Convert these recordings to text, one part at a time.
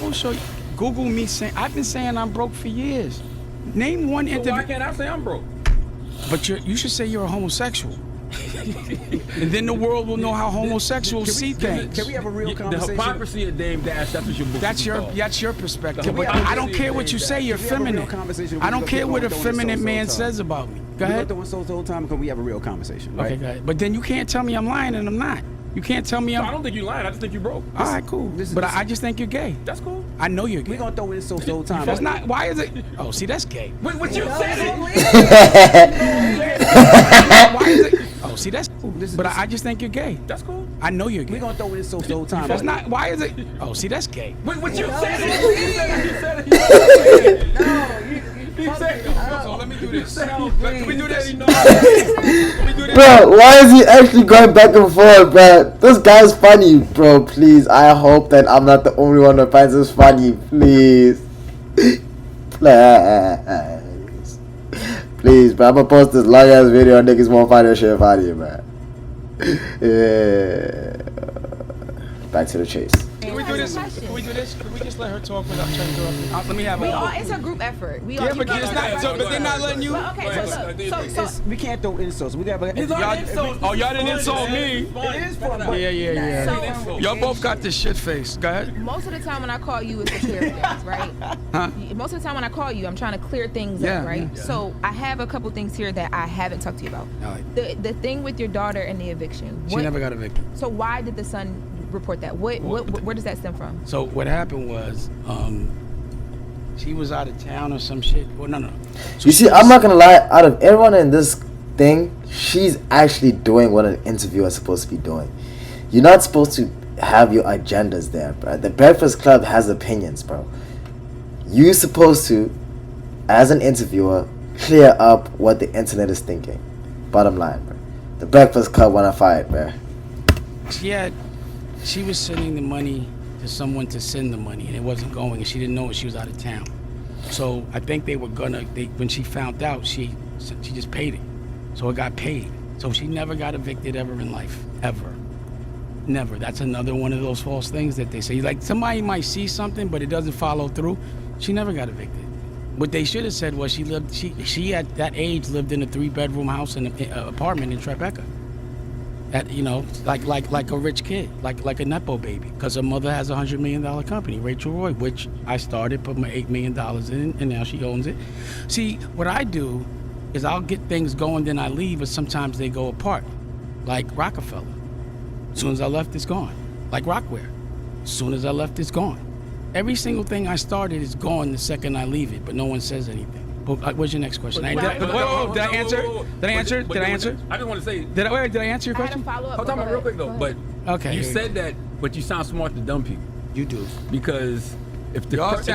will show you. Google me saying, I've been saying I'm broke for years. Name one interview. Why can't I say I'm broke? But you should say you're a homosexual. And then the world will know how homosexuals see things. Can we have a real conversation? The hypocrisy of Dame Dash, that's what your book That's your perspective. But I I don't care what you say, you're feminine. I don't care what a feminine man says about me. Go ahead. We're doing so the whole time, can we have a real conversation? Right? Okay, go ahead. But then you can't tell me I'm lying and I'm not. You can't tell me I'm... I don't think you're lying, I just think you're broke. All right, cool. But I just think you're gay. That's cool. I know you're gay. We're going to throw in so the whole time. That's not... Why is it... Oh, see, that's gay. What you said? Why is it... Oh, see, that's cool. But I just think you're gay. That's cool. I know you're gay. We're going to throw in so the whole time. That's not... Why is it... Oh, see, that's gay. What you said? He said it. So let me do this. Can we do this? Bro, why is he actually going back and forth, bro? This guy's funny, bro. Please, I hope that I'm not the only one that finds this funny. Please. Please, bro. I'm gonna post this long ass video and niggas won't find that shit funny, man. Yeah. Back to the chase. Can we do this? Can we do this? Can we just let her talk without trying to interrupt? Let me have It's a group effort. Yeah, but it's not. But they're not letting you. We can't throw insults. We got. Y'all didn't insult me. It is fun. Yeah. Y'all both got this shit face. Go ahead. Most of the time when I call you, it's to clear things, right? Huh? Most of the time when I call you, I'm trying to clear things up, right? Yeah. So I have a couple things here that I haven't talked to you about. All right. The thing with your daughter and the eviction. She never got evicted. So why did the son report that? Where does that stem from? So what happened was, she was out of town or some shit. Well, no. So you see, I'm not gonna lie. Out of everyone in this thing, she's actually doing what an interviewer is supposed to be doing. You're not supposed to have your agendas there, bro. The Breakfast Club has opinions, bro. You're supposed to, as an interviewer, clear up what the internet is thinking. Bottom line, bro. The Breakfast Club wanna fight, bro. She was sending the money to someone to send the money, and it wasn't going, and she didn't know it. She was out of town. So I think they were when she found out, she just paid it. So it got paid. So she never got evicted ever in life, ever. Never. That's another one of those false things that they say. Like, somebody might see something, but it doesn't follow through. She never got evicted. What they should have said was she at that age lived in a 3-bedroom house and an apartment in Tribeca. Like a rich kid, like a Nepo baby, because her mother has a $100 million company, Rachel Roy, which I started, put my $8 million in, and now she owns it. See, what I do is I'll get things going, then I leave, but sometimes they go apart, like Rockefeller. As soon as I left, it's gone. Like Rockware. As soon as I left, it's gone. Every single thing I started is gone the second I leave it, but no one says anything. What's your next question? Did I answer? Did I answer? I just want to say. Did I answer your question? Hold on, real quick though. But okay, you said that, but you sound smart to dumb people. You do. Because if the if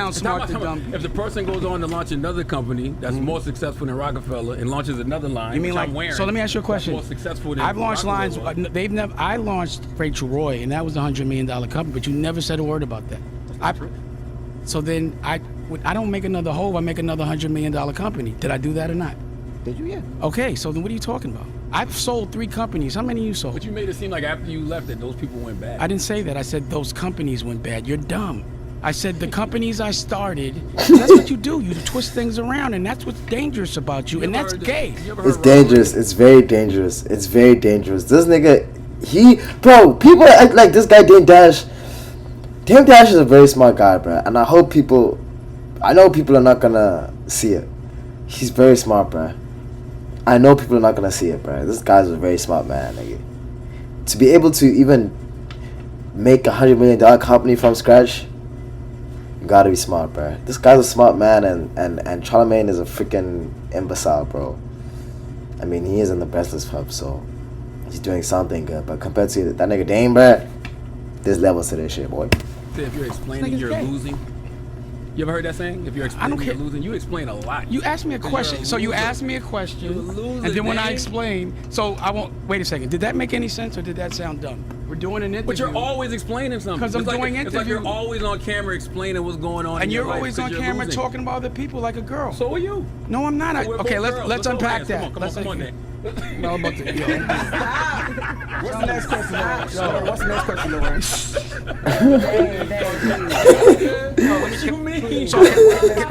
the person goes on to launch another company that's more successful than Rockefeller and launches another line, you mean like? So let me ask you a question. More successful than I've launched lines. They've never. I launched Rachel Roy, and that was a $100 million company, but you never said a word about that. That's not true. So then I don't make another Hove, I make another $100 million company. Did I do that or not? Did you? Yeah. Okay, so then what are you talking about? I've sold 3 companies. How many you sold? But you made it seem like after you left that those people went bad. I didn't say that. I said those companies went bad. You're dumb. I said the companies I started, that's what you do. You twist things around, and that's what's dangerous about you, and that's gay. It's dangerous. It's very dangerous. It's very dangerous. This nigga, people act like this guy Dame Dash. Dame Dash is a very smart guy, bro, and I know people are not gonna see it. He's very smart, bro. I know people are not gonna see it, bro. This guy's a very smart man, nigga. To be able to even make $100 million company from scratch, you gotta be smart, bro. This guy's a smart man, and Charlemagne is a freaking imbecile, bro. I mean, he is in the Breakfast Club, so he's doing something good. But compared to that nigga Dame, bro, there's levels to this shit, boy. If you're explaining, you're losing. You ever heard that saying? If you're explaining, you're losing. You explain a lot. You asked me a question. So you asked me a question, and then when I explain, so I won't. Wait a second. Did that make any sense, or did that sound dumb? We're doing an interview. But you're always explaining something. Because I'm doing interviews. It's like you're always on camera explaiing what's going on. And you're always on camera talking about other people like a girl. So are you? No, I'm not. Okay, let's unpack that. Come on, Nick. No, I'm about to. What's the next question, Lauren? What's the next question, Lauren? So,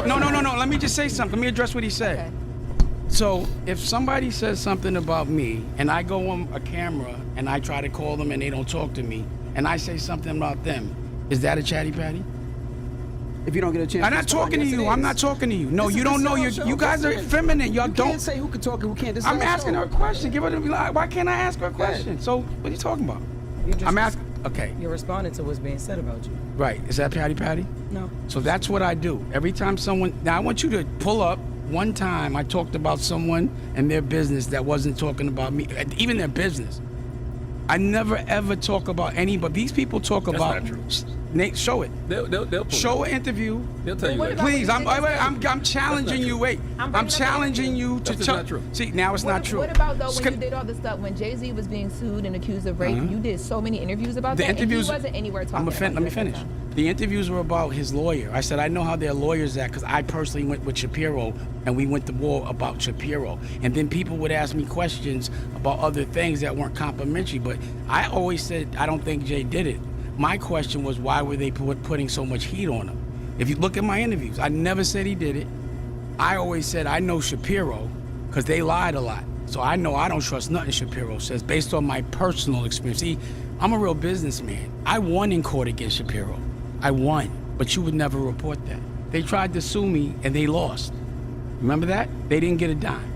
no. Let me just say something. Let me address what he said. Okay. So if somebody says something about me and I go on a camera and I try to call them and they don't talk to me and I say something about them, is that a chatty patty? If you don't get a chance, I'm not talking to you. I'm not talking to you. No, you don't know. You guys are feminine. Y'all You don't. can't say who can talk and who can't. This is I'm our asking show. her a question. Give her the. Why can't I ask her a question? So what are you talking about? You just I'm asking. Okay, You're responding to what's being said about you. right. Is that patty patty? No. So that's what I do. Every time someone, now I want you to pull up one time I talked about someone and their business that wasn't talking about me, even their business. I never ever talk about anybody. These people talk That's about. not true. Nate, show it. They'll pull Show it. an interview. They'll tell you what that. about- Please, I'm challenging you. Wait, I'm I'm bringing up challenging you to That's just tell. not true. See, now it's not true. What about though when Skip- you did all the stuff when Jay-Z was being sued and accused of rape? You did so many interviews about The that. interviews. And he wasn't anywhere talking about Let me you at that finish. time. The interviews were about his lawyer. I said I know how their lawyers act because I personally went with Shapiro and we went to war about Shapiro. And then people would ask me questions about other things that weren't complimentary. But I always said I don't think Jay did it. My question was why were they putting so much heat on him? If you look at my interviews, I never said he did it. I always said I know Shapiro because they lied a lot. So I know I don't trust nothing Shapiro says based on my personal experience. See, I'm a real businessman. I won in court against Shapiro. I won, but you would never report that. They tried to sue me and they lost. Remember that? They didn't get a dime.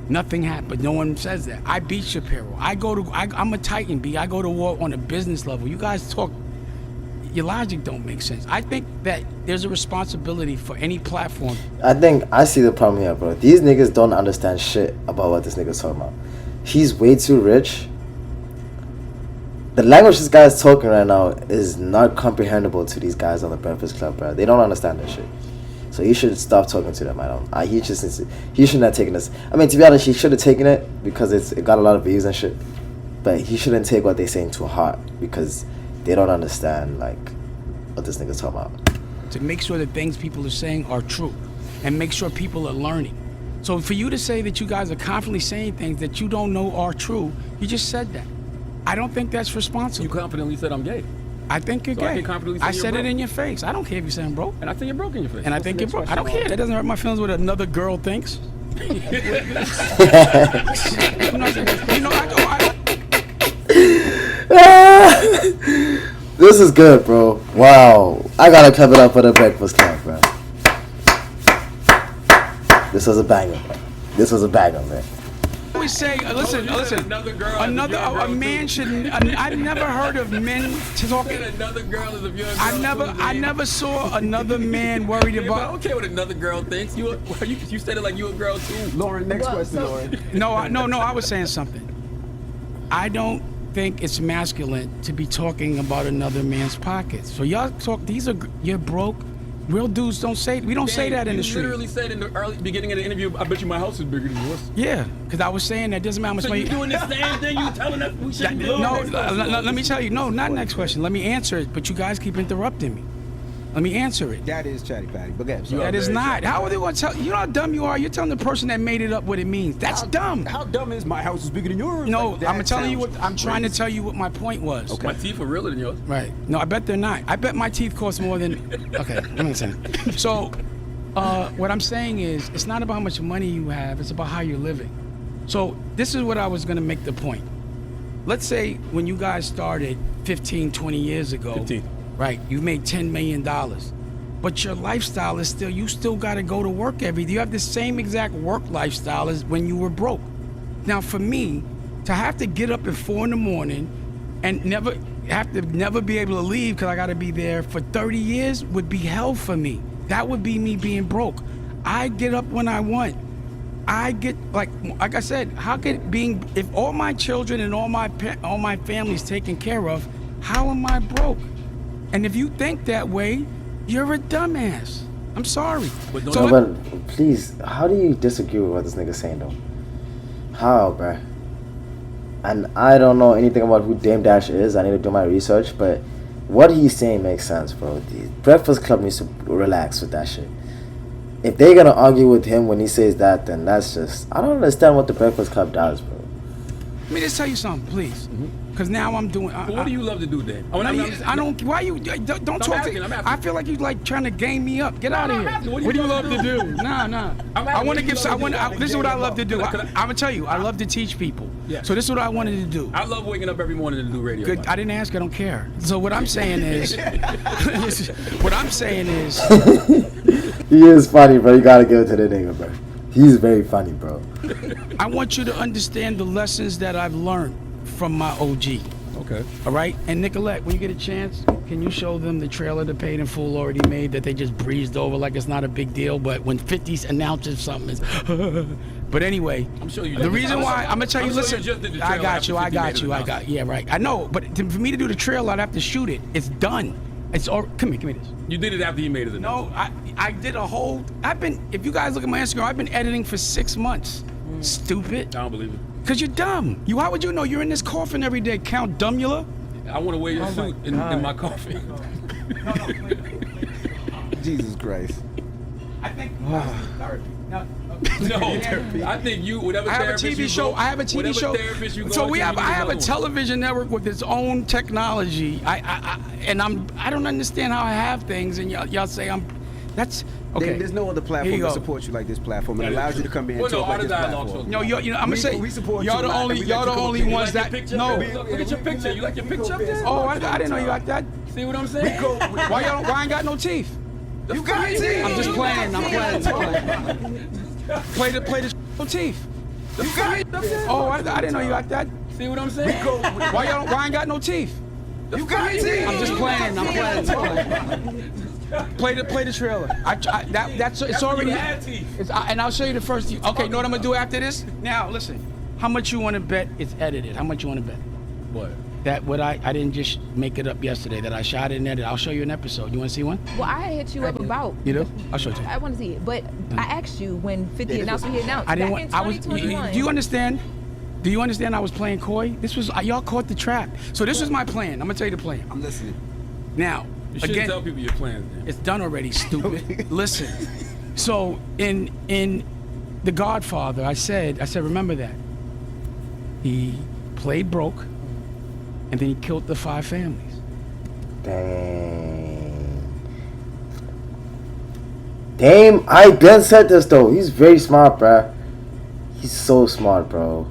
Nothing happened. No one says that. I beat Shapiro. I'm a Titan, B. I go to war on a business level. You guys talk, your logic don't make sense. I think that there's a responsibility for any platform. I think I see the problem here, bro. These niggas don't understand shit about what this nigga's talking about. He's way too rich. The language this guy's talking right now is not comprehensible to these guys on the Breakfast Club, bro. They don't understand that shit. So he should stop talking to them. He shouldn't have taken this. I mean, to be honest, he should have taken it because it got a lot of views and shit. But he shouldn't take what they're saying to heart because they don't understand like what this nigga's talking about. To make sure that things people are saying are true and make sure people are learning. So for you to say that you guys are confidently saying things that you don't know are true, you just said that. I don't think that's responsible. You confidently said I'm gay. I think you're So I gay. can confidently say I you're said it broke. in your face. I don't care if you say I'm broke. And I think you're broke in your face. And I think you're broke. I don't question, care. That doesn't hurt my feelings what another girl thinks. You know, This is good, bro. Wow. I gotta clap it up for the Breakfast Club, bro. This was a banger, bro. This was a banger, man. I always say, listen. another girl is a young A girl, man too. shouldn't. I've never heard of men talking. Another girl is a young girl. I never saw another man worried Yeah, but I about. don't care what another girl thinks. You said it like you a girl too. Lauren, next Well, question, so- Lauren. No. I was saying something. I don't think it's masculine to be talking about another man's pockets. So y'all talk. You're broke. Real dudes don't say. We don't say that in the You street. literally said in the early beginning of the interview, I bet you my house is bigger than yours. Yeah, because I was saying that doesn't matter how much So money. you doing the same thing you telling us we shouldn't do? Let me tell you. No, not next question. Let me answer it. But you guys keep interrupting me. Let me answer it. That is chatty patty. But go ahead. You sorry. That is very not. How are they going to tell you? Know how dumb you are? You're telling the person that made it up what it means. That's dumb. How dumb is my house is bigger than yours? No, Like, that I'm telling you what. sounds I'm trying to crazy. tell you what my point was. Okay. My teeth are realer than yours. Right. No, I bet they're not. I bet my teeth cost more than. Okay, let me say. So, what I'm saying is, it's not about how much money you have. It's about how you're living. So this is what I was going to make the point. Let's say when you guys started 15, 20 years ago. 15. Right. You made $10 million. But your lifestyle is still, you still got to go to work every day. You have the same exact work lifestyle as when you were broke. Now, for me, to have to get up at 4 a.m. and never be able to leave because I got to be there for 30 years would be hell for me. That would be me being broke. I get up when I want. I get like I said, how could if all my children and all my family's taken care of, how am I broke? And if you think that way, you're a dumbass. I'm sorry. But No, but please, how do you disagree with what this nigga's saying, though? How, bruh? And I don't know anything about who Dame Dash is. I need to do my research, but what he's saying makes sense, bro. The Breakfast Club needs to relax with that shit. If they're gonna argue with him when he says that, then that's just... I don't understand what the Breakfast Club does, bro. Let me just tell you something, please. Because now I'm doing. But what do you love to do then? I don't. Why you don't talk asking, to? I'm asking. I feel like you like trying to game me up. Get out of I'm here. asking, What do you love to do? Nah. I want to give. This is what I love to do. I'm gonna tell you. I love to teach people. Yeah. So this is what I wanted to do. I love waking up every morning to do radio. Good. I didn't ask. I don't care. So what I'm saying is, He is funny, bro. You gotta give it to the nigga, bro. He's very funny, bro. I want you to understand the lessons that I've learned from my OG. Okay. All right? And Nicolette, when you get a chance, can you show them the trailer the Paid in Full already made that they just breezed over like it's not a big deal, but when 50 announces something, it's But anyway, I'm sure you the reason why, I'm going to tell you, I'm sure listen, you just did the I trailer got you, after 50 made it yeah, right. I know, but for me to do the trailer, I'd have to shoot it. It's done. It's all, come here this. You did it after he made it. No, I did a whole, if you guys look at my Instagram, I've been editing for 6 months. Stupid. I don't believe it. Because you're dumb. How would you know? You're in this coffin every day, Count Dumbula. I want to wear your suit in my coffin. Jesus Christ. I think therapy. No, I think you, whatever I have a therapist TV you show. go, I have a TV whatever show. therapist you go So to, I you need have a another one. television network with its own technology. I don't understand how I have things, and y'all say that's okay. There's no other Here platform you that go. supports you like this platform. It That is allows you true. to come in Well, and no, talk like this Art of Dialogue platform. No, I'm gonna say we support y'all you the live, only and we let y'all you the come only up here. ones You that like your picture? no. Look at your picture. You like your picture up there? Oh, I didn't know you like that. See what I'm saying? Why I ain't got no teeth? You got teeth. I'm just playing. I'm playing. Play the no teeth. You got it. Oh, I didn't know you like that. See what I'm saying? Why I ain't got no teeth? You got teeth. I'm just playing. I'm playing. Play the trailer. It's already. And I'll show you the first. Okay, you know what I'm gonna do after this? Now listen. How much you want to bet it's edited? How much you want to bet? What? That what I didn't just make it up yesterday. That I shot it and edited. I'll show you an episode. You want to see one? Well, I hit you up about. You do? I'll show it to you. I want to see it, but I asked you when 50 announced what he announced. I didn't back want. in 2021. Do you understand? Do you understand? I was playing coy. This was y'all caught the trap. So this was my plan. I'm gonna tell you the plan. I'm listening. Now, You shouldn't again, tell people your plans. Then. it's done already. Stupid. Listen. So in The Godfather, I said, remember that he played broke, and then he killed the 5 families. Damn, I Ben said this though. He's very smart, bruh. He's so smart, bro.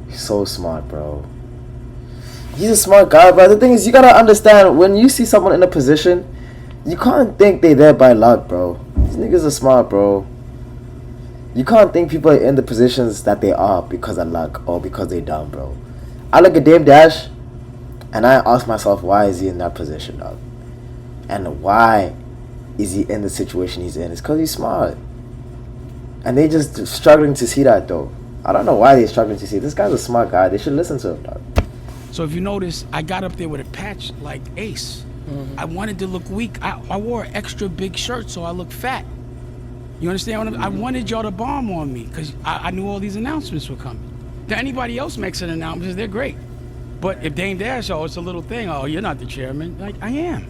He's so smart, bro. He's a smart guy, but the thing is, you gotta understand, when you see someone in a position, you can't think they there by luck, bro. These niggas are smart, bro. You can't think people are in the positions that they are because of luck or because they dumb, bro. I look at Dame Dash, and I ask myself, why is he in that position, dog? And why is he in the situation he's in? It's because he's smart. And they just struggling to see that, though. I don't know why they're struggling to see it. This guy's a smart guy. They should listen to him, dog. So if you notice, I got up there with a patch like Ace. I wanted to look weak. I wore an extra big shirt so I look fat. You understand what I wanted y'all to bomb on me because I knew all these announcements were coming. To anybody else makes an announcement, they're great. But if Dame Dash, it's a little thing. Oh, you're not the chairman. Like, I am.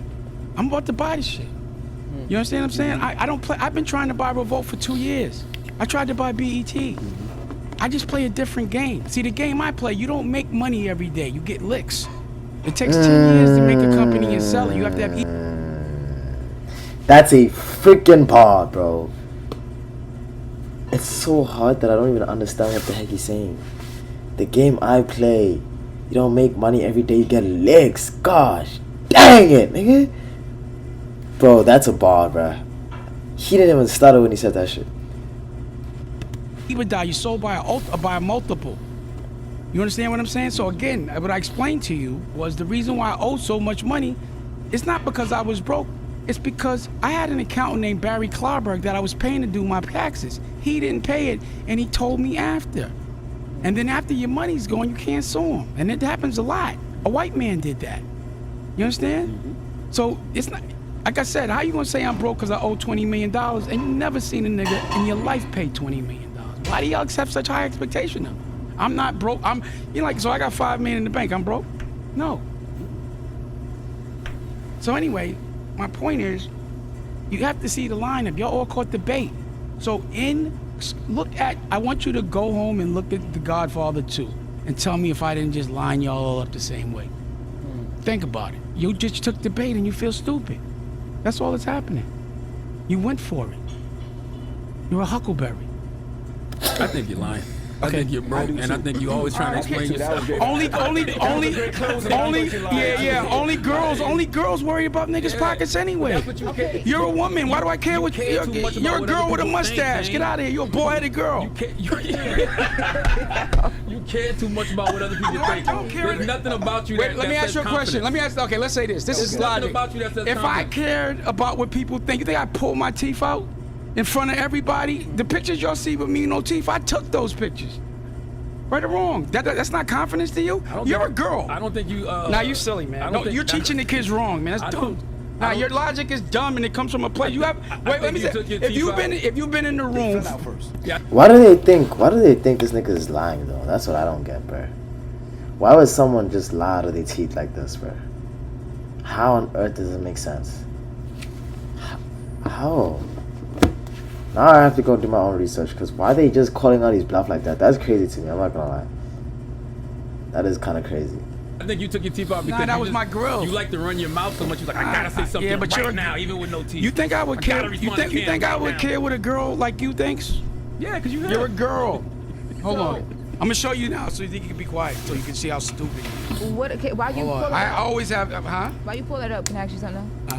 I'm about to buy this shit. You understand what I'm saying? I don't play. I've been trying to buy Revolt for 2 years. I tried to buy BET. I just play a different game. See, the game I play, you don't make money every day. You get licks. It takes 10 years to make a company and sell it. You have to have... That's a freaking bar, bro. It's so hard that I don't even understand what the heck he's saying. The game I play, you don't make money every day, you get licks. Gosh, dang it, nigga. Bro, that's a bar, bro. He didn't even stutter when he said that shit. EBITDA, you sold by a multiple. You understand what I'm saying? So again, what I explained to you was the reason why I owed so much money. It's not because I was broke. It's because I had an accountant named Barry Klarberg that I was paying to do my taxes. He didn't pay it, and he told me after. And then after your money's gone, you can't sue him. And it happens a lot. A white man did that. You understand? So it's not, like I said, how you gonna say I'm broke because I owe $20 million and you never seen a nigga in your life pay $20 million? Why do y'all accept such high expectation of me? I'm not broke. So I got $5 million in the bank. I'm broke? No. So anyway, my point is, you have to see the lineup. Y'all all caught the bait. So I want you to go home and look at The Godfather 2. and tell me if I didn't just line y'all all up the same way. Think about it. You just took the bait and you feel stupid. That's all that's happening. You went for it. You're a huckleberry. I think you're lying. I Okay. think you're broke, and I think you're always trying to explain yourself. Only girls worry about niggas' pockets anyway. That's what you care. You're a woman. Why do I care what care too much you're a about girl what with a other people think, mustache. man. Get out of here. You're a boy-headed girl. You care too much about what other people I think. don't care. There's nothing about you Wait, that let me that ask you a says question. Let me ask. Okay, let's say this. This There's is nothing logic. about you that says If I confidence. cared about what people think, you think I pull my teeth out in front of everybody? The pictures y'all see with me no teeth, I took those pictures. Right or wrong? That's not confidence to you? I don't You're a think- girl. I don't think you. Nah, you silly, man. I don't No, think- you're teaching the kids wrong, man. I That's don't- dumb. I Nah, don't- your logic is dumb, and it comes from a place you have. Wait, let me you say. took your If teeth you've out. been in the room, Fill out first. Yeah. Why do they think this nigga is lying though? That's what I don't get, bro. Why would someone just lie to their teeth like this, bro? How on earth does it make sense? How? Now I have to go do my own research, because why are they just calling out these bluff like that? That's crazy to me, I'm not gonna lie. That is kind of crazy. I think you took your teeth out because that you was just- my grill. You like to run your mouth so much. You're like, I gotta say something yeah, but right you're- now, even with no teeth. you think I would I care? gotta You respond to think I Cam would right care what a girl like you thinks? Yeah, because you have. You're a girl. Hold on. I'm gonna show you now, so you think you can be quiet, so you can see how stupid you are. What? Okay, why you Hold pull on. that I up? always have, huh? Why you pull that up? Can I ask you something? Yeah.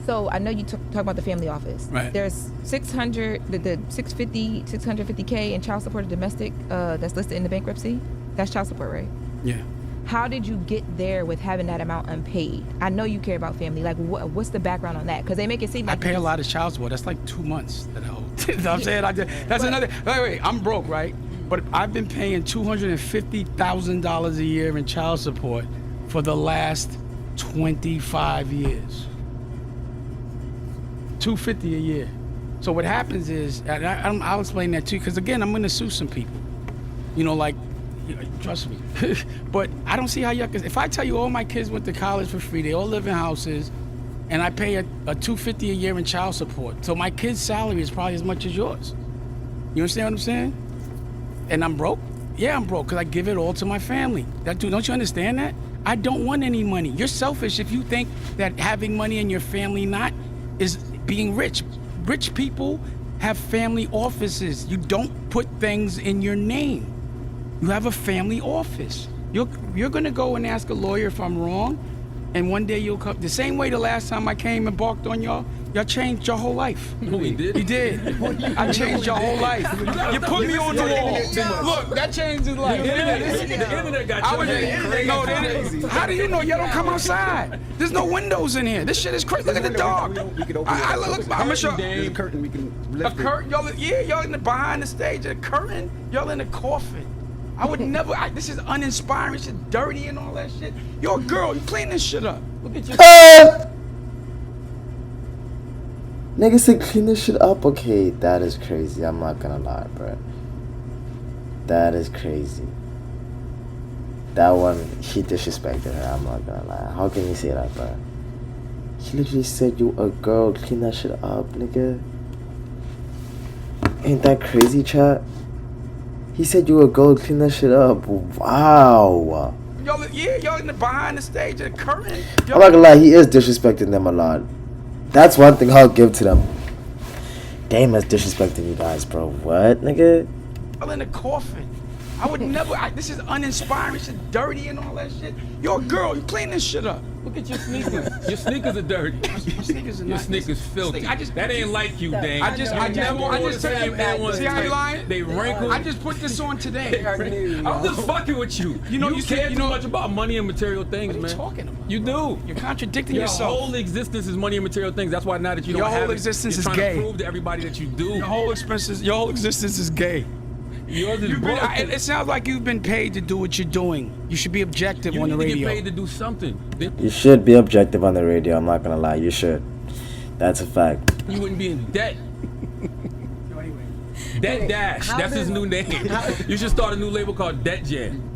So I know you talk about the family office. Right. There's 600, the 650K in child support domestic that's listed in the bankruptcy. That's child support, right? Yeah. How did you get there with having that amount unpaid? I know you care about family. Like, what's the background on that? Because they make it seem I like pay a lot of child support. That's like 2 months that I owe. You know what I'm saying? That's another. Wait. I'm broke, right? But I've been paying $250,000 a year in child support for the last 25 years. $250 a year. So what happens is, and I'll explain that too, because again, I'm going to sue some people. You know, like, trust me. But I don't see how y'all. If I tell you all my kids went to college for free, they all live in houses, and I pay a $250 a year in child support, so my kid's salary is probably as much as yours. You understand what I'm saying? And I'm broke? Yeah, I'm broke because I give it all to my family. Don't you understand that? I don't want any money. You're selfish if you think that having money and your family not is being rich. Rich people have family offices. You don't put things in your name. You have a family office. You're gonna go and ask a lawyer if I'm wrong, and one day you'll come. The same way the last time I came and barked on y'all changed your whole life. No, we did. You did. I changed your whole life. You put me on the wall. Look, that changed his life. The internet got I you. was no, how do you know y'all don't come outside? There's no windows in here. This shit is crazy. Look at the dog. We can open it. Look, I'm gonna show. There's a curtain we can A lift it. curtain, y'all in the behind the stage. A curtain, y'all in a coffin. I would never. This is uninspiring. This is dirty and all that shit. You're a girl. You clean this shit up. Look at your. Nigga said clean this shit up. Okay, that is crazy. I'm not gonna lie, bro. That is crazy. That one, he disrespected her. I'm not gonna lie. How can you say that, bro? He literally said you a girl. Clean that shit up, nigga. Ain't that crazy, chat? He said you a girl. Clean that shit up. Wow. Y'all in the behind the stage. A curtain. I'm not gonna lie. He is disrespecting them a lot. That's one thing I'll give to them. Dame is disrespecting you guys, bro. What, nigga? Y'all in a coffin. I would never. This is uninspiring. This is dirty and all that shit. You're a girl. You clean this shit up. Look at your sneakers. Your sneakers are dirty. My sneakers are Your not. sneakers filthy. I just- That ain't like you, Dang. I just took you. See how you lying? They wrinkled. I just put this on today. I'm just fucking with you. You know, you care said- too you know- much about money and material things, What are you man. talking about? You do. You're contradicting Your yourself. whole existence is money and material things. That's why now that you Your don't have whole it, existence you're is trying gay. to prove to everybody that you do. Your whole existence is gay. Yours is broken. It sounds like you've been paid to do what you're doing. You should be objective You on the need to radio. get paid to do something. Then You should be objective on the radio. I'm not gonna lie. You should. That's a fact. you wouldn't be in debt. Debt Dash. That's his new name. You should start a new label called Debt Jam.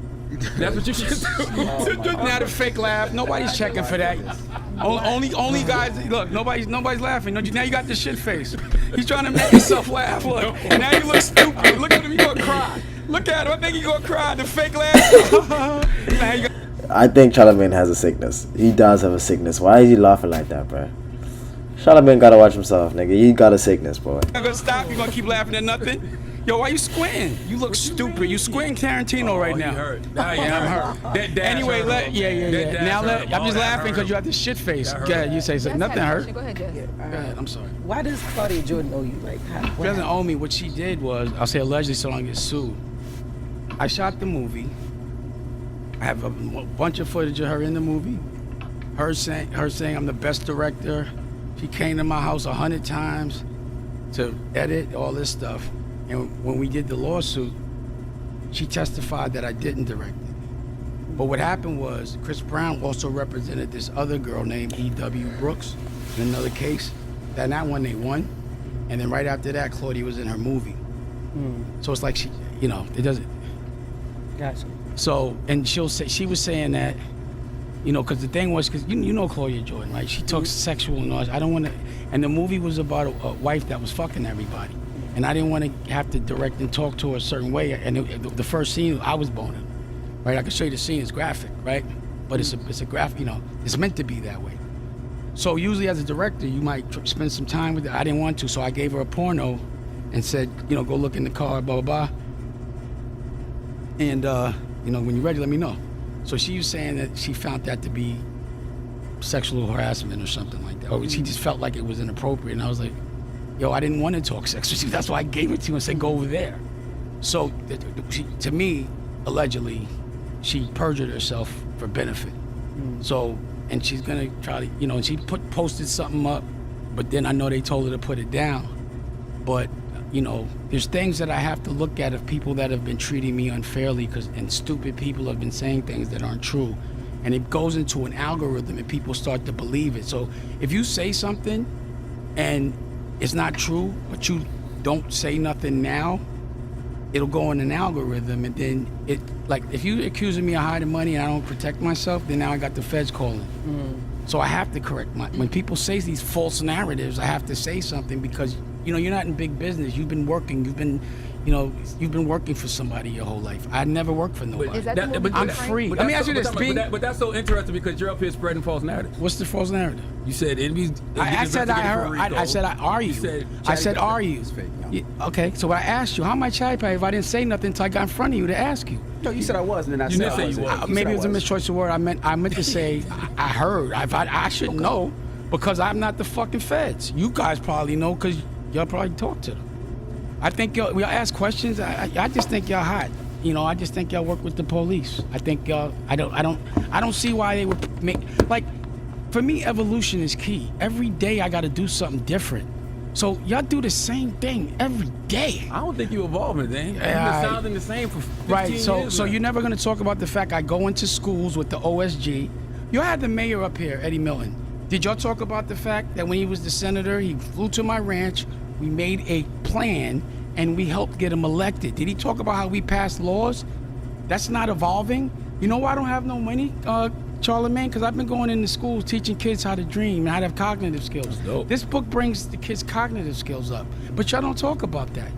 That's what you should do. Now the fake laugh. Nobody's checking for that. Only guys. Look, nobody's laughing. Now you got the shit face. He's trying to make himself laugh. Look, and now you look stupid. Look at him. You gonna cry. Look at him. I think he gonna cry. The fake laugh. Now he I think Charlamagne has a sickness. He does have a sickness. Why is he laughing like that, bro? Charlamagne gotta watch himself, nigga. He got a sickness, boy. gonna stop. You gonna keep laughing at nothing? Yo, why you squinting? You look stupid. You squinting Tarantino right now. He hurt. Now I'm hurt. That dash Anyway, hurt. yeah. Now I'm just laughing because you have this shit face. That hurt. Go ahead, you say something. Nothing hurt. Go ahead, Jess. Go ahead, I'm sorry. Why does Claudia Jordan owe you? Like, how? She doesn't owe me. What she did was, I'll say allegedly so I don't get sued. I shot the movie. I have a bunch of footage of her in the movie. Her saying I'm the best director. She came to my house 100 times to edit all this stuff. And when we did the lawsuit, she testified that I didn't direct it. But what happened was Chris Brown also represented this other girl named E.W. Brooks in another case. That one they won. And then right after that, Claudia was in her movie. So it's like it doesn't. Gotcha. So, and she was saying that, because the thing was, because you know Claudia Jordan, right? She talks sexual and all. I don't want to, and the movie was about a wife that was fucking everybody. And I didn't want to have to direct and talk to her a certain way. And the first scene, I was boning, right? I can show you the scene, it's graphic, right? But it's a graphic, it's meant to be that way. So usually as a director, you might spend some time with her. I didn't want to, so I gave her a porno and said, go look in the car, blah, blah, blah. And, when you're ready, let me know. So she was saying that she found that to be sexual harassment or something like that. Or she just felt like it was inappropriate. And I was like, yo, I didn't want to talk sex with you. That's why I gave it to you and said, go over there. So to me, allegedly, she perjured herself for benefit. So, and she's going to try to, and she posted something up, but then I know they told her to put it down. But, there's things that I have to look at of people that have been treating me unfairly and stupid people have been saying things that aren't true. And it goes into an algorithm and people start to believe it. So if you say something and it's not true, but you don't say nothing now, it'll go in an algorithm, and then if you accusing me of hiding money and I don't protect myself, then now I got the feds calling. So I have to correct when people say these false narratives, I have to say something because you're not in big business. You've been working. You've been working for somebody your whole life. I never worked for nobody. I'm free. Let me ask you this. But that's so interesting because you're up here spreading false narratives. What's the false narrative? You said enemies. I said I heard. I said are you? I said are you? Yeah, okay. So I asked you how am I chatty patty if I didn't say nothing until I got in front of you to ask you. No, you said I was, and then I You said didn't I say was. you was. Maybe it was a mischoice of word. I meant to say I heard. I shouldn't know because I'm not the fucking feds. You guys probably know because y'all probably talk to them. I think y'all ask questions. I just think y'all hot. I just think y'all work with the police. I think y'all. I don't see why they would make for me. Evolution is key. Every day I got to do something different. So y'all do the same thing every day. I don't think you evolving, man. You've been sounding the same for 15 years. So you're never gonna talk about the fact I go into schools with the OSG. You had the mayor up here, Eddie Milton. Did y'all talk about the fact that when he was the senator, he flew to my ranch, we made a plan, and we helped get him elected? Did he talk about how we passed laws? That's not evolving. You know why I don't have no money, Charlamagne? Because I've been going into schools teaching kids how to dream and how to have cognitive skills. This book brings the kids' cognitive skills up, but y'all don't talk about that.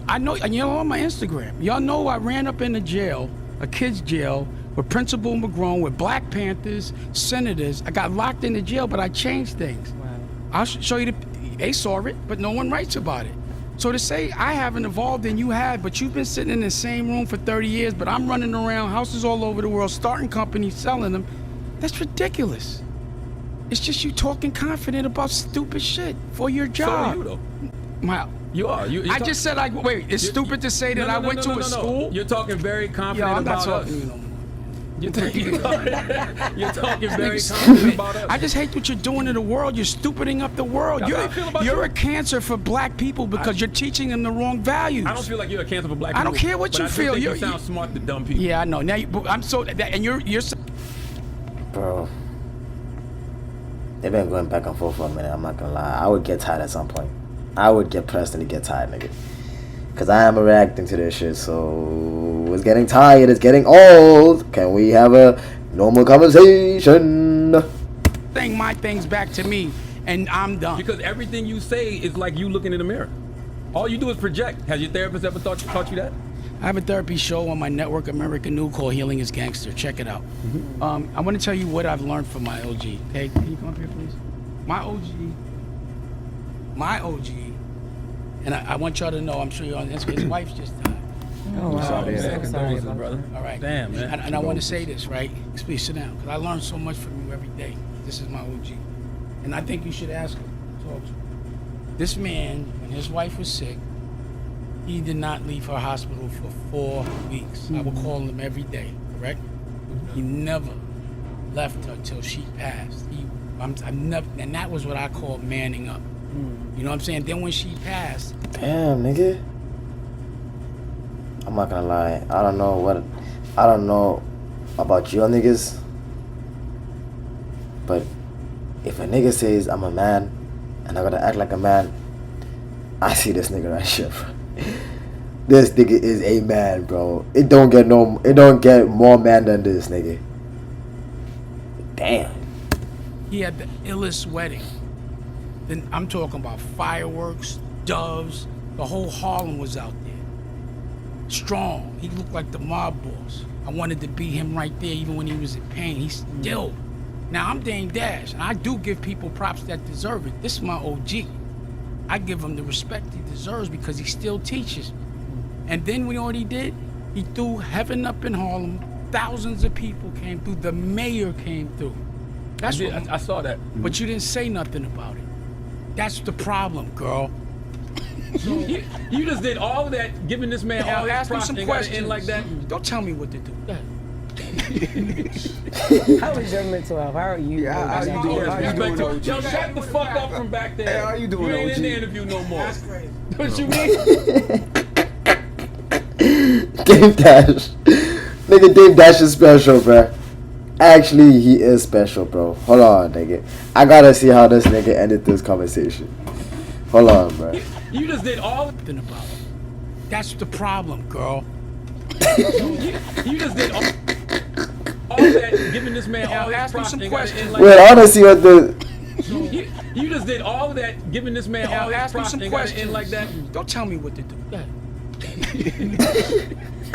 I know, and y'all on my Instagram, y'all know I ran up in the jail, a kid's jail, with Principal McGrone, with Black Panthers, senators. I got locked in the jail, but I changed things. Wow. I'll show you they saw it, but no one writes about it. So to say I haven't evolved and you have, but you've been sitting in the same room for 30 years, but I'm running around houses all over the world, starting companies, selling them, that's ridiculous. It's just you talking confident about stupid shit for your job. So are you, though. You are. I just said, it's stupid to say that I went to a school. You're talking very confident I'm not about talking, us. you know. You're talking very confident about us. I just hate what you're doing to the world. You're stupiding up the world. That's how I feel about You're you. a cancer for black people because you're teaching them the wrong values. I don't feel like you're a cancer for black people. I don't care what you feel. You sound smart to dumb people. Yeah, I know. Now I'm so and you're. Bro, they've been going back and forth for a minute. I'm not gonna lie. I would get tired at some point. I would get personally get tired, nigga. Cause I am reacting to this shit, so it's getting tired, it's getting old. Can we have a normal conversation? My things back to me, and I'm done. Because everything you say is like you looking in the mirror. All you do is project. Has your therapist ever taught you that? I have a therapy show on my network, American New, called Healing is Gangster. Check it out. I want to tell you what I've learned from my OG. Okay, can you come up here, please? My OG, and I want y'all to know, I'm sure you're on this, his wife just died. Oh, wow. Sorry, I'm so man. sorry Condolences, about brother. that. All right. Damn, man. And I want to say this, right? Please sit down, because I learn so much from you every day. This is my OG. And I think you should ask him, talk to him. This man, when his wife was sick, he did not leave her hospital for 4 weeks. I would call him every day, correct? He never left her till she passed. I'm never, and that was what I call manning up. You know what I'm saying? Then when she passed, Damn, nigga. I'm not gonna lie. I don't know about you niggas. But if a nigga says I'm a man and I gotta act like a man, I see this nigga right here, bro. This nigga is a man, bro. It don't get more man than this, nigga. Damn. he had the illest wedding. Then I'm talking about fireworks, doves. The whole Harlem was out there. Strong. He looked like the mob boss. I wanted to be him right there, even when he was in pain. He's still. Now I'm Dame Dash, and I do give people props that deserve it. This is my OG. I give him the respect he deserves because he still teaches. And then we know what he did? He threw heaven up in Harlem. Thousands of people came through. The mayor came through. That's what, I saw that. but you didn't say nothing about it. That's the problem, girl. You just did all of that, giving this man all Now his ask him props some and got to questions. end like that. Don't tell me what to do. Go ahead. How is your mental health? How are you? Yeah, how you doing? How you doing, OG? Yo, shut the fuck up from back there. Hey, how you doing, You ain't OG? in the interview no more. That's crazy. What you mean? Dame Dash. Nigga, Dame Dash is special, bro. Actually, he is special, bro. Hold on, nigga. I gotta see how this nigga ended this conversation. Hold on, bro. You just did all of Nothing about it. That's the problem, girl. you just did all that, giving this man Now all his ask him props some and got to end questions. like Wait, I that. wanna see what the. You just did all of that, giving this man Now all his ask him props some and got to questions. end like that. Don't tell me what to do. Go ahead.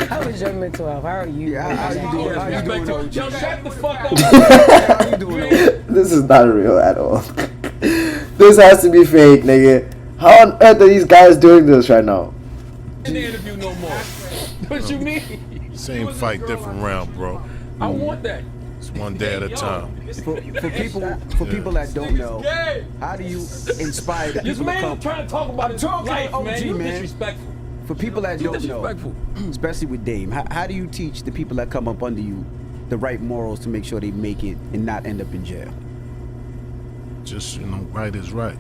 How is your mental health? How are you? Yeah, how you doing? How you doing, Yo, OG? shut the fuck up. How you doing, OG? This is not real at all. This has to be fake, nigga. How on earth are these guys doing this right now? In the interview no more. What you mean? Same fight, different round, bro. I want that. It's one day at a time. For people that don't know, how do you inspire the This people to man come? is trying to talk about his talking life, OG, man. You man. disrespectful. For people that You don't know, disrespectful. especially with Dame, how do you teach the people that come up under you the right morals to make sure they make it and not end up in jail? Just, right is right.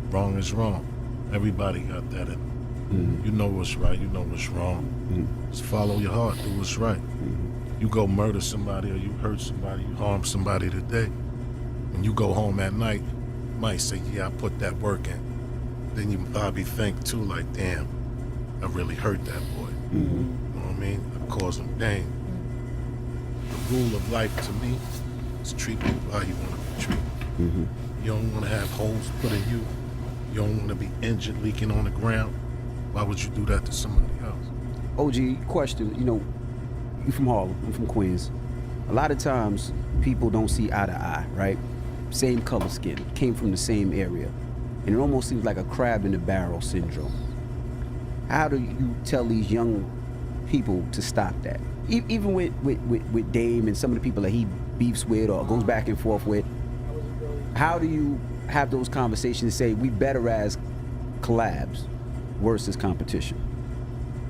Wrong is wrong. Everybody got that in. You know what's right, you know what's wrong. Just follow your heart, do what's right. You go murder somebody or you hurt somebody, you harm somebody today. When you go home at night, you might say, yeah, I put that work in. Then you probably think too, like, damn, I really hurt that boy. You know what I mean? I caused him pain. The rule of life to me is treat people how you want to be treated. You don't want to have holes put in you. You don't want to be injured, leaking on the ground. Why would you do that to somebody else? OG, question, you from Harlem, I'm from Queens. A lot of times, people don't see eye to eye, right? Same color skin, came from the same area. And it almost seems like a crab in the barrel syndrome. How do you tell these young people to stop that? Even with Dame and some of the people that he beefs with or goes back and forth with, how do you have those conversations and say we better as collabs versus competition?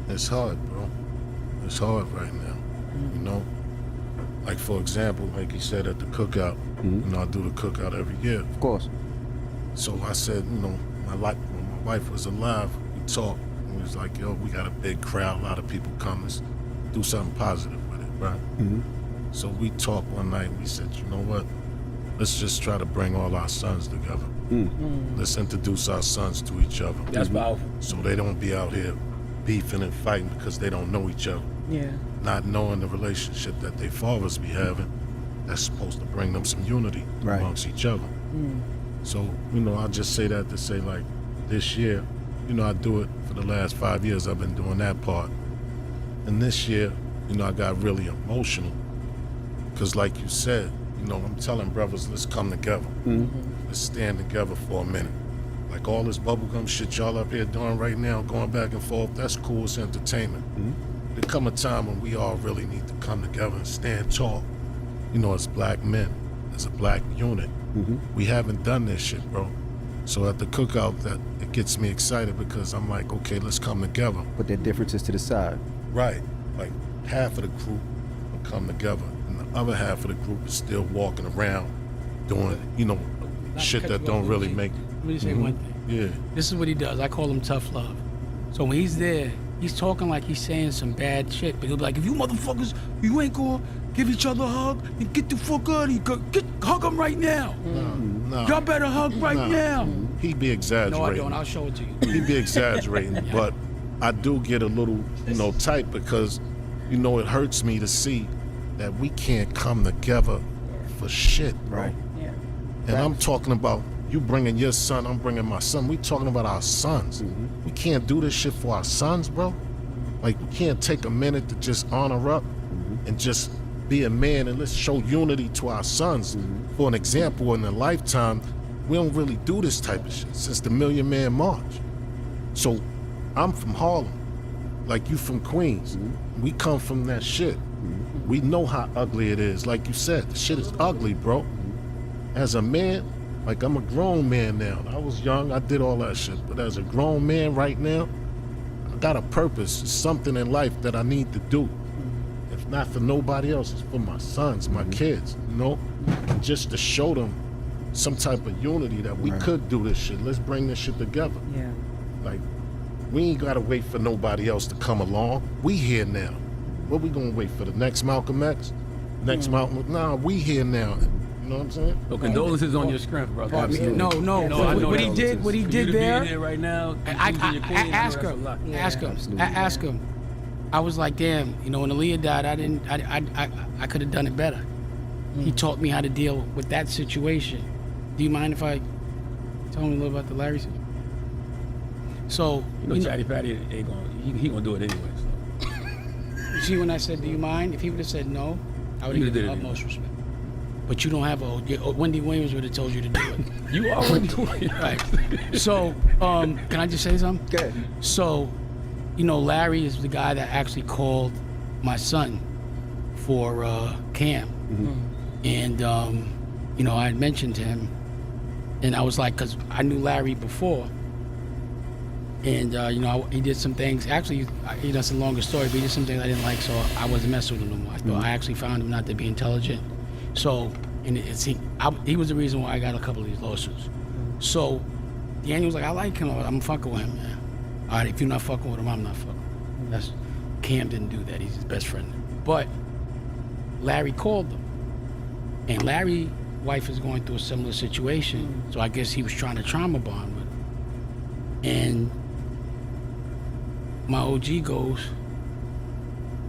It's hard, bro. It's hard right now. Like, for example, like he said at the cookout, I do the cookout every year. Of course. So I said, when my wife was alive, we talked. And it was like, yo, we got a big crowd, a lot of people come. Let's do something positive with it, right? So we talked one night and we said, you know what? Let's just try to bring all our sons together. Let's introduce our sons to each other. That's powerful. So they don't be out here beefing and fighting because they don't know each other. Yeah. Not knowing the relationship that their fathers be having, that's supposed to bring them some unity Right. amongst each other. So, I just say that to say, like, this year, I do it for the last 5 years. I've been doing that part. And this year, you know, I got really emotional. Because like you said, you know, I'm telling brothers, let's come together. Let's stand together for a minute. Like all this bubblegum shit y'all up here doing right now, going back and forth, that's cool, it's entertainment. There come a time when we all really need to come together and stand tall. You know, as black men, as a black unit. We haven't done this shit, bro. So at the cookout, that it gets me excited because I'm like, okay, let's come together. Put their differences to the side. Right. Like half of the group will come together and the other half of the group is still walking around doing, you know, Not shit to that cut you don't off, really G. make. Let me say one thing. Yeah. This is what he does. I call him tough love. So when he's there, he's talking like he's saying some bad shit. But he'll be like, if you motherfuckers, you ain't gonna give each other a hug and get the fuck out of here. Hug him right now. No. Y'all better hug right now. He'd be exaggerating. No, I don't. I'll show it to you. He'd be exaggerating, but I do get a little, you know, tight because, you know, it hurts me to see that we can't come together for shit, bro. Right. Yeah. And I'm talking about you bringing your son, I'm bringing my son. We talking about our sons. We can't do this shit for our sons, bro. Like, we can't take a minute to just honor up and just be a man and let's show unity to our sons. For an example, in a lifetime, we don't really do this type of shit since the Million Man March. So I'm from Harlem, like you from Queens. We come from that shit. We know how ugly it is. Like you said, the shit is ugly, bro. As a man, like I'm a grown man now. I was young, I did all that shit. But as a grown man right now, I got a purpose. It's something in life that I need to do. If not for nobody else, it's for my sons, my kids, you know? And just to show them some type of unity that we could do this shit. Let's bring this shit together. Yeah. Like, we ain't gotta wait for nobody else to come along. We here now. What we gonna wait for, the next Malcolm X? Next Malcolm? Nah, we here now. You know what I'm saying? So condolences on your strength, brother. No. I know What he that. did For you to be in there. here right now, I losing your queen, I know ask that's a him. lot. Ask him. I was like, damn. You know, when Aaliyah died, I could have done it better. He taught me how to deal with that situation. Do you mind if I tell him a little about the Larry situation? So You know, Chatty Patty ain't gonna, he gonna do it anyway. So. you see, when I said, do you mind? If he would have said no, I would You have did given it utmost respect. But you don't have Wendy Williams would have told you to do it. You already doing it. Right. So, can I just say something? Good. So, you know, Larry is the guy that actually called my son for Cam. And, you know, I had mentioned to him, and I was like, because I knew Larry before. And, you know, he did some things. Actually, that's a longer story, but he did some things I didn't like, so I wasn't messing with him no more. I thought I actually found him not to be intelligent. So, and he was the reason why I got a couple of these lawsuits. So, Daniel was like, I like him. I'm fucking with him, man. All right, if you're not fucking with him, I'm not fucking with him. Cam didn't do that. He's his best friend. But Larry called them. And Larry's wife is going through a similar situation. So I guess he was trying to trauma bond with her. And my OG goes,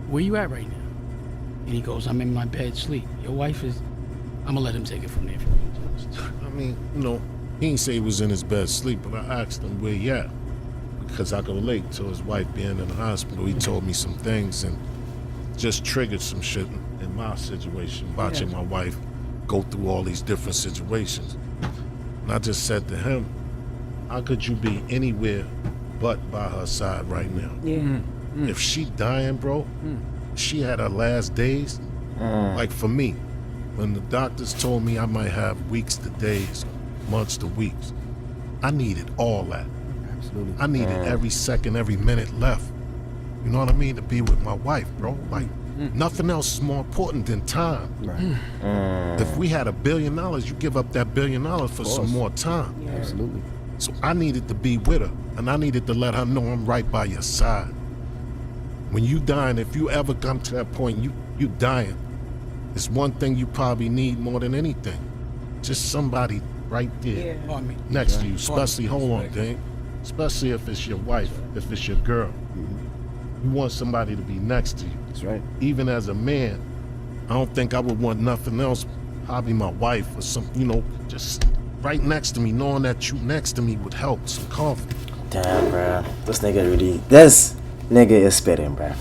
where you at right now? And he goes, I'm in my bed sleep. Your wife is, I'm gonna let him take it from there. If you want. I mean, you know, he didn't say he was in his bed asleep, but I asked him where he at. Because I could relate to his wife being in the hospital. He told me some things and just triggered some shit in my situation, watching my wife go through all these different situations. And I just said to him, how could you be anywhere but by her side right now? Yeah. If she dying, bro, she had her last days. Like for me, when the doctors told me I might have weeks to days, months to weeks, I needed all that. Absolutely. I needed every second, every minute left. You know what I mean? To be with my wife, bro. Like, nothing else is more important than time. Right. If we had $1 billion, you give up that $1 billion for some more time. Absolutely. So I needed to be with her, and I needed to let her know I'm right by your side. When you dying, if you ever come to that point, you dying, it's one thing you probably need more than anything. Just somebody right there Pardon me. next to you, especially, hold on, Dave, especially if it's your wife, if it's your girl. You want somebody to be next to you. That's right. Even as a man, I don't think I would want nothing else, probably my wife or some, you know, just right next to me, knowing that you next to me would help, some comfort. Damn, bruh. This nigga is spitting, bruh.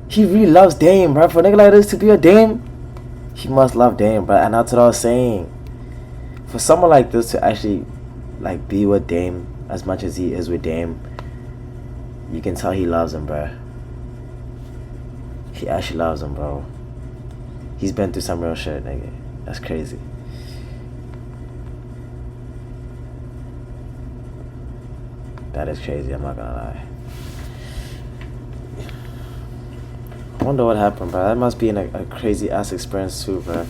He really loves Dame, bro. For a nigga like this to be a Dame, he must love Dame, bro. And that's what I was saying. For someone like this to actually, like, be with Dame as much as he is with Dame, you can tell he loves him, bro. He actually loves him, bro. He's been through some real shit, nigga. That's crazy. That is crazy, I'm not gonna lie. I wonder what happened, bro. That must be a crazy ass experience too, bro.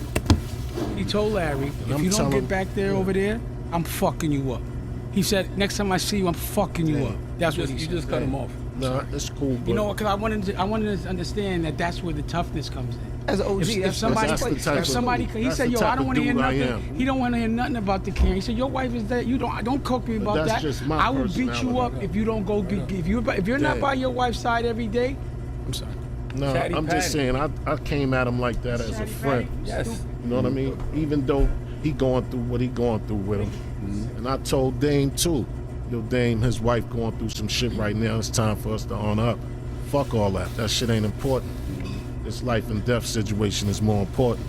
He told Larry, if I'm you don't telling- get back there over there, I'm fucking you up. He said, next time I see you, I'm fucking you up. That's what he You said. just cut him off. Nah, it's cool, but You know what? Because I wanted to understand that that's where the toughness comes in. As an OG, If somebody, that's the type if of- somebody, he that's said, the "Yo, type I don't of want to hear dude I nothing." am. He don't want to hear nothing about the Karen. He said, "Your wife is that. You don't cook me about that's that. just my I will beat you personality. up if you don't go. If you're not Yeah. by your wife's side every day, I'm sorry." no, Chatty I'm just Patty. saying, I came at him like that as a Chatty friend. Patty, Yes. stupid. You know what I mean? Even though he going through what he going through with him. And I told Dame too, yo Dame, his wife going through some shit right now. It's time for us to on up. Fuck all that. That shit ain't important. This life and death situation is more important.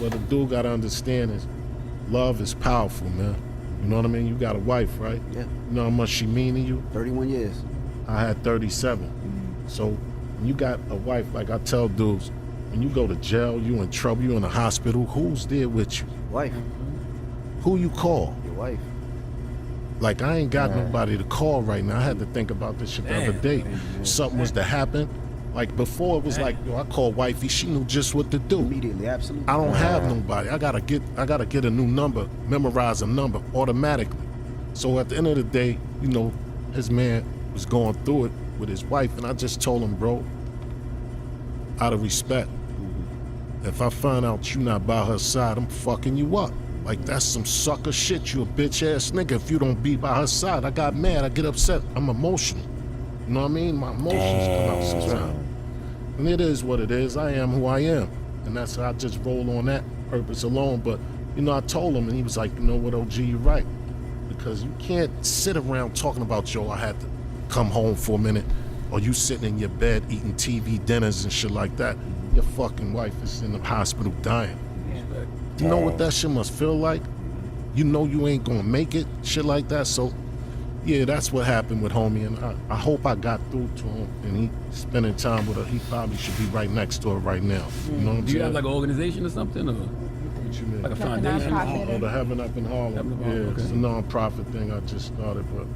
What a dude gotta understand is love is powerful, man. You know what I mean? You got a wife, right? Yeah. You know how much she mean to you? 31 years. I had 37. So when you got a wife, like I tell dudes, when you go to jail, you in trouble, you in the hospital, who's there with you? Wife. Who you call? Your wife. Like, I ain't got nobody to call right now. I had to think about this shit the other day. Something was to happen. Like, before it was like, yo, I called wifey, she knew just what to do. Immediately, absolutely. I don't have nobody. I gotta get a new number, memorize a number automatically. So at the end of the day, you know, his man was going through it with his wife, and I just told him, bro, out of respect, if I find out you not by her side, I'm fucking you up. Like, that's some sucker shit. You a bitch ass nigga. If you don't be by her side, I got mad. I get upset. I'm emotional. You know what I mean? My emotions come out sometimes. And it is what it is. I am who I am. And that's how I just roll on that purpose alone. But, you know, I told him, and he was like, you know what, OG, you're right. Because you can't sit around talking about, yo, I had to come home for a minute. Or you sitting in your bed eating TV dinners and shit like that. Your fucking wife is in the hospital dying. You know what that shit must feel like? You know you ain't gonna make it, shit like that. So, yeah, that's what happened with homie, and I hope I got through to him, and he spending time with her. He probably should be right next to her right now. You know what I'm Do you saying? have like an organization or something, or What you mean? like a Like a foundation? nonprofit. Oh, the Heaven Up in Harlem. Heaven Up in Yeah, Harlem, it's a okay. non-profit thing I just started, but,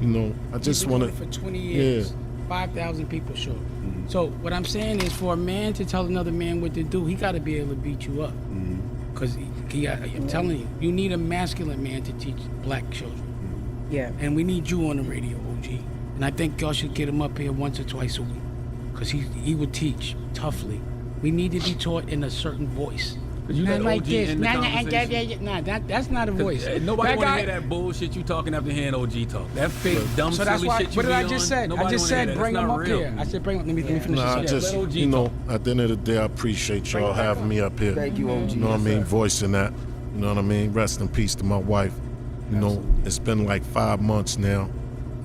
you know, I just He's been want doing to... it for 20 years. 5,000 people show. So what I'm saying is, for a man to tell another man what to do, he got to be able to beat you up. Because I'm telling you, you need a masculine man to teach black children. Yeah. And we need you on the radio, OG. And I think y'all should get him up here once or twice a week. Because he would teach toughly. We need to be taught in a certain voice. Cause you Not let like OG this. in the conversation. That's not a voice. Nobody That want to guy- hear that bullshit you talking after hearing OG talk. That fake, dumb, So that's silly why. shit you What did be I just on, said? nobody I just wanna hear said that. bring That's him not up real. here. I said bring him. Let me finish Nah, I this. just, let OG you know, talk. at the end of the day, I appreciate y'all having me up here. Thank you, OG. You know what I mean? Voicing that. You know what I mean? Rest in peace to my wife. You know, it's been like 5 months now,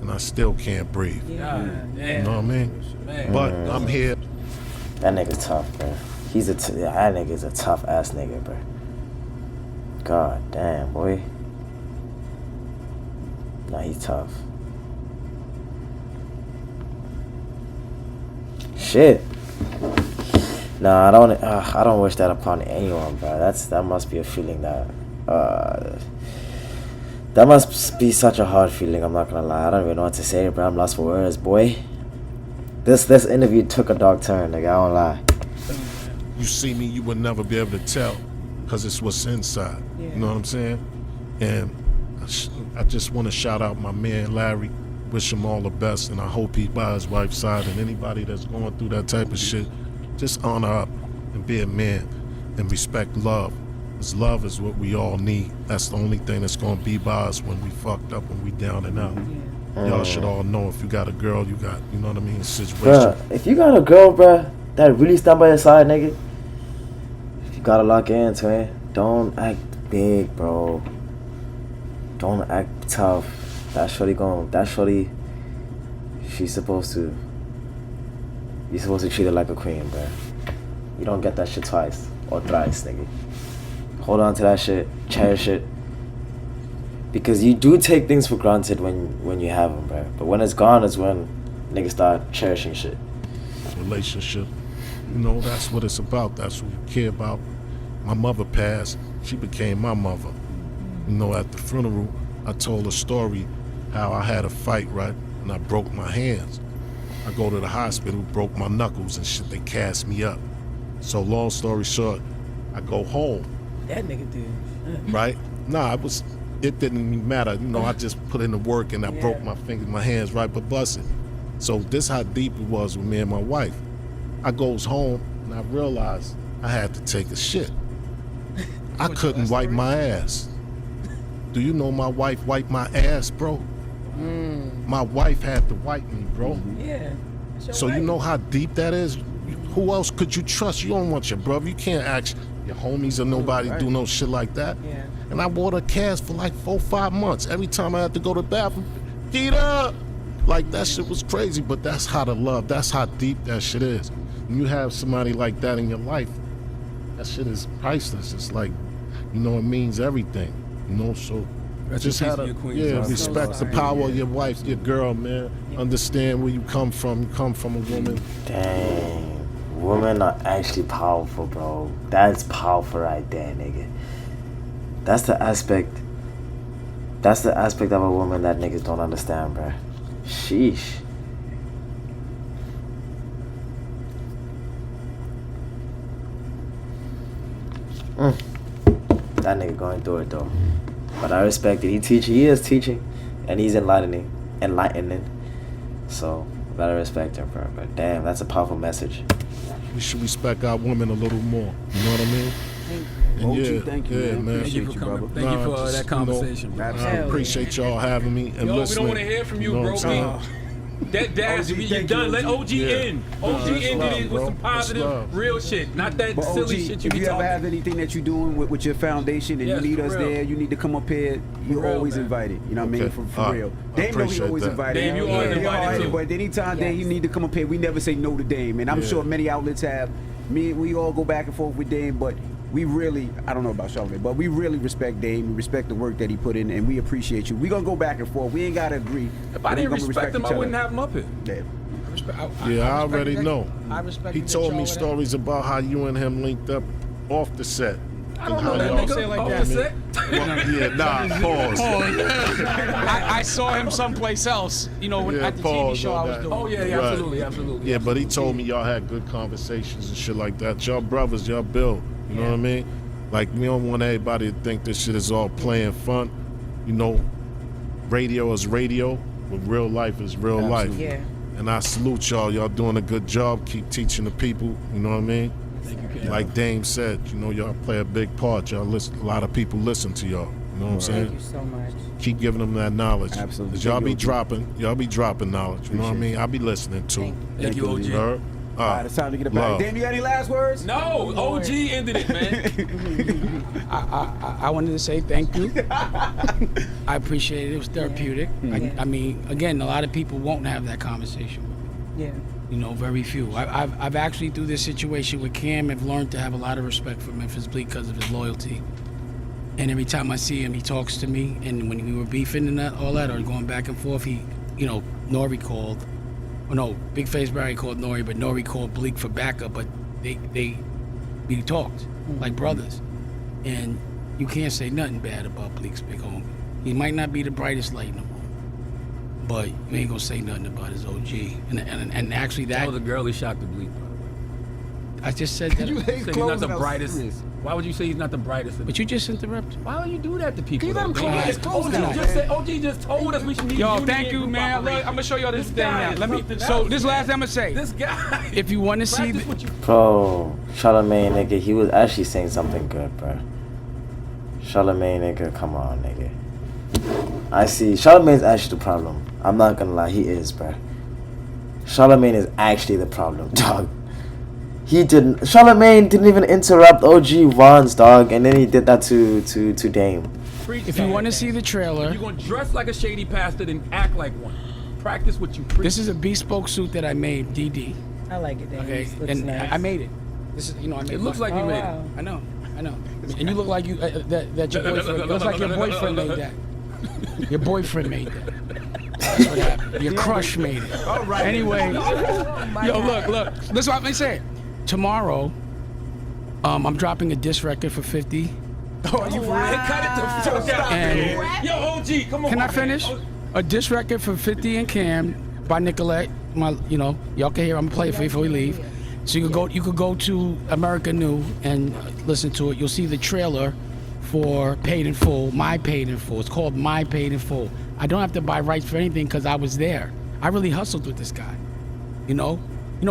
and I still can't breathe. God You damn. know what I mean? Man. But I'm here. That nigga's tough, bro. That nigga's a tough ass nigga, bro. God damn, boy. Nah, he's tough. Shit. Nah, I don't wish that upon anyone, bro. That must be a feeling that must be such a hard feeling. I'm not gonna lie. I don't even know what to say, bro. I'm lost for words, boy. This interview took a dark turn, nigga. I don't lie. You see me, you would never be able to tell, because it's what's inside. You know what I'm saying? And I just want to shout out my man Larry. Wish him all the best, and I hope he's by his wife's side. And anybody that's going through that type of shit, just honor up and be a man and respect love. Because love is what we all need. That's the only thing that's going to be by us when we fucked up and we down and out. Y'all should all know, if you got a girl, you got, you know what I mean, situation. Bruh, if you got a girl, bruh, that really stand by your side, nigga, you gotta lock in, twin. Don't act big, bro. Don't act tough. That shorty, she's supposed to you're supposed to treat her like a queen, bro. You don't get that shit twice or thrice, nigga. Hold on to that shit, cherish it. Because you do take things for granted when you have them, bro. But when it's gone is when niggas start cherishing shit. Relationship. You know, that's what it's about. That's what you care about. My mother passed. She became my mother. You know, at the funeral, I told a story how I had a fight, right? And I broke my hands. I go to the hospital, broke my knuckles and shit. They cast me up. So long story short, I go home. That nigga did. Right? Nah, it didn't even matter. You know, I just put in the work and I broke my fingers, my hands right, but busted. So this how deep it was with me and my wife. I goes home and I realized I had to take a shit. I couldn't wipe my ass. Do you know my wife wiped my ass, bro? My wife had to wipe me, bro. Yeah. So you know how deep that is? Who else could you trust? You don't want your brother. You can't ask your homies or nobody do no shit like that. Yeah. And I wore a cast for like 4-5 months. Every time I had to go to the bathroom, get up. Like that shit was crazy, but that's how to love. That's how deep that shit is. When you have somebody like that in your life, that shit is priceless. It's like, you know, it means everything. You know, so just have respect the power of your wife, your girl, man. Understand where you come from. You come from a woman. Dang. Women are actually powerful, bro. That's powerful right there, nigga. That's the aspect of a woman that niggas don't understand, bro. Sheesh. That nigga going through it though. But I respect it. He is teaching and he's enlightening. So gotta respect him, bro. But damn, that's a powerful message. We should respect our women a little more. You know what I mean? OG, thank you, man. Thank you for coming. brother. Thank you for that conversation, bro. I appreciate y'all having me and Yo, we listening. don't want to hear from you, know bro. what I'm saying? That dash, OG, you're thank done. you, Let OG. OG in. OG That's ended love, it with bro. some That's positive, love. real shit. Not that But silly OG, shit you if be you ever talking. have anything that you're doing with your foundation and Yes, you need for us real. there, you need to come up here, you're real, always man. invited. You know what I mean? Okay. For All right. real. I Dame know he appreciate always that. invited. Dame, you always invited too. But anytime Dame, you need to come up here. We never say no to Dame. And I'm Yeah. sure many outlets have. We all go back and forth with Dame, but we really, I don't know about Charlamagne, but we really respect Dame. We respect the work that he put in, and we appreciate you. We're going to go back and forth. We ain't got to agree. If but I we didn't gonna respect him, each I wouldn't other. have him up here. Yeah. I already know. I respect He told me stories about how you and him linked up off the set. I don't know that Don't say it nigga. like Off that. the set. Yeah, nah, pause. I saw him someplace else, you know, Yeah, at the TV pause show on I was that. doing. Oh yeah, Right. absolutely. Yeah, but he told me y'all had good conversations and shit like that. Y'all brothers, y'all build. You know what I mean? Like, we don't want everybody to think this shit is all playing fun. You know, radio is radio, but real life is real life. Yeah. And I salute y'all. Y'all doing a good job. Keep teaching the people. You know what I mean? Thank you, Ken. Like Dame said, you know, y'all play a big part. Y'all listen. A lot of people listen to y'all. You know what I'm saying? Thank you so much. Keep giving them that knowledge. Absolutely. 'Cause y'all Thank be you, OG. dropping knowledge. You know what I mean? I'll be listening too. Thank you, OG. Heard? All right, it's time to get up out of love. here. Dame, you got any last words? No, OG ended it, man. I wanted to say thank you. I appreciate it. It was therapeutic. I mean, again, a lot of people won't have that conversation. Yeah. You know, very few. I've actually, through this situation with Cam, have learned to have a lot of respect for Memphis Bleek because of his loyalty. And every time I see him, he talks to me. And when we were beefing and all that, or going back and forth, Nori called. Oh no, Big Face Barry called Nori, but Nori called Bleek for backup. But we talked like brothers. And you can't say nothing bad about Bleek's big homie. He might not be the brightest light in the room, but you ain't gonna say nothing about his OG. And actually that Tell the girl he shot the bleep, by the way. I just said that. You hate Say he's not clothes the and brightest. serious. Why would you say he's not the brightest? But you just interrupted. Why would you do that to people? You let him though? close Man, his clothes OG down. just said, OG just told us we should need Yo, unity thank and you, group man. Look, operation. I'm gonna show y'all this thing guy now. is Let me. something So else, this man. last thing I'm gonna say. This guy. If you want to see Practice the, what you Bro, Charlamagne, nigga, he was actually saying something good, bro. Charlamagne, nigga, come on, nigga. I see. Charlamagne's actually the problem. I'm not gonna lie, he is, bro. Charlamagne is actually the problem, dog. Charlamagne didn't even interrupt OG once, dog, and then he did that to Dame. preach. if you want to see the trailer, you're gonna dress like a shady pastor and act like one. Practice what you preach. this is a bespoke suit that I made, DD. I like it. Dame. Okay, It looks and nice. I made it. This is, I made It looks my- like you Oh, made wow. I know. And you look like you that your boyfriend. It looks like your boyfriend made that. Your boyfriend made that. That's what happened. Your crush made it. All right. Anyway, yo, look. This is what I'm saying. Tomorrow, I'm dropping a disc record for 50. Oh, you cut it the fuck out, And- man. Yo, OG, come on. Can I man. finish? A disc record for 50 and Cam by Nicolette. Y'all can hear. I'm gonna play it for you before we leave. So you could go to America New and listen to it. You'll see the trailer for Paid in Full, My Paid in Full. It's called My Paid in Full. I don't have to buy rights for anything because I was there. I really hustled with this guy.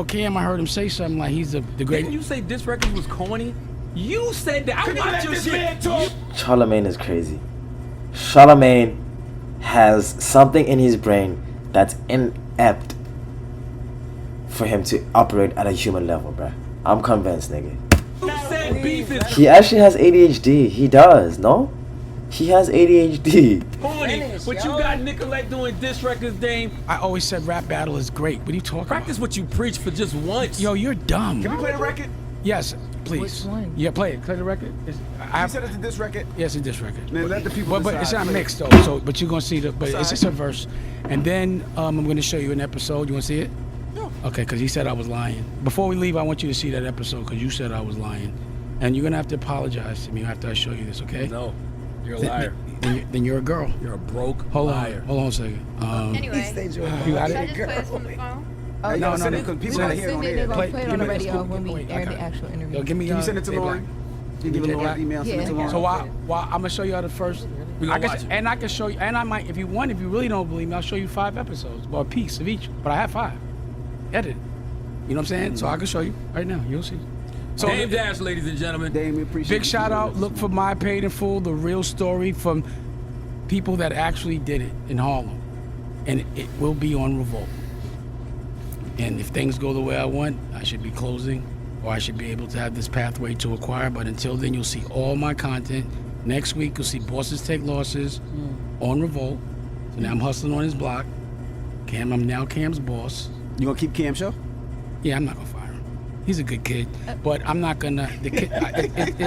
Cam, I heard him say something like he's the great. Didn't you say this record was corny? You said that. I watched your shit. Charlemagne is crazy. Charlemagne has something in his brain that's inept for him to operate at a human level, bruh. I'm convinced, nigga. You said beef is He actually has ADHD. He does, no? He has ADHD. corny. But you got Nicolette doing diss records, Dame. I always said rap battle is great. What are you talking Practice what you preach for just once. about? Yo, you're dumb. Can we play the record? Yes, please. Which one? Yeah, play it. Play the record. You said it's a diss record. Yes, it's this record. Then let the people But it's decide. not mixed though. So, but you're gonna see but it's just a verse, and then I'm gonna show you an episode. You wanna see it? No. Okay, because he said I was lying. Before we leave, I want you to see that episode because you said I was lying, and you're gonna have to apologize to me after I show you this. Okay? No, you're a liar. Then you're a girl. You're a broke Hold liar. on. Hold on a second. He you got said it? Should I just play this from the phone? Oh, No, no, because We're people gonna gotta hear it send on it. They're air. gonna play it on the give me this. radio when we Wait, air okay. the actual interview. Yo, give me. Can you send it to Jay Lauren? Black. You give Jay it Lauren Black. email, send it to Yeah. Lauren. So while I'm gonna show you how the first. We gonna watch it. And I can show you, and I might, if you really don't believe me, I'll show you 5 episodes, or a piece of each. But I have 5. Edit. You know what I'm saying? So I can show you right now. You'll see. So Dame Dash, ladies and gentlemen. Dame, we appreciate big you shout doing out. this. Look for My Paid in Full, the real story from people that actually did it in Harlem, and it will be on Revolt. And if things go the way I want, I should be closing, or I should be able to have this pathway to acquire. But until then, you'll see all my content. Next week, you'll see Bosses Take Losses on Revolt. So now I'm hustling on his block. I'm now Cam's boss. You gonna keep Cam show? Yeah, I'm not gonna fire him. He's a good kid, but I'm not gonna. The kid, it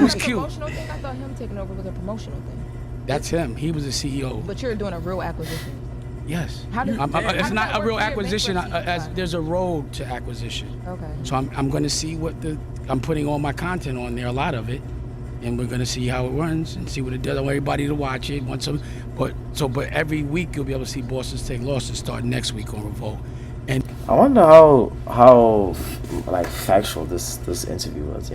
was The cute. promotional thing, I thought him taking over was a promotional thing. That's him. He was the CEO. But you're doing a real acquisition. Yes. How does- It's how does not that a real work for your acquisition. bankruptcy As side? there's a road to acquisition. Okay. So I'm going to see I'm putting all my content on there, a lot of it, and we're going to see how it runs and see what it does. I want everybody to watch it. But every week you'll be able to see Bosses Take Losses starting next week on Revolt. And I wonder how like factual this interview was.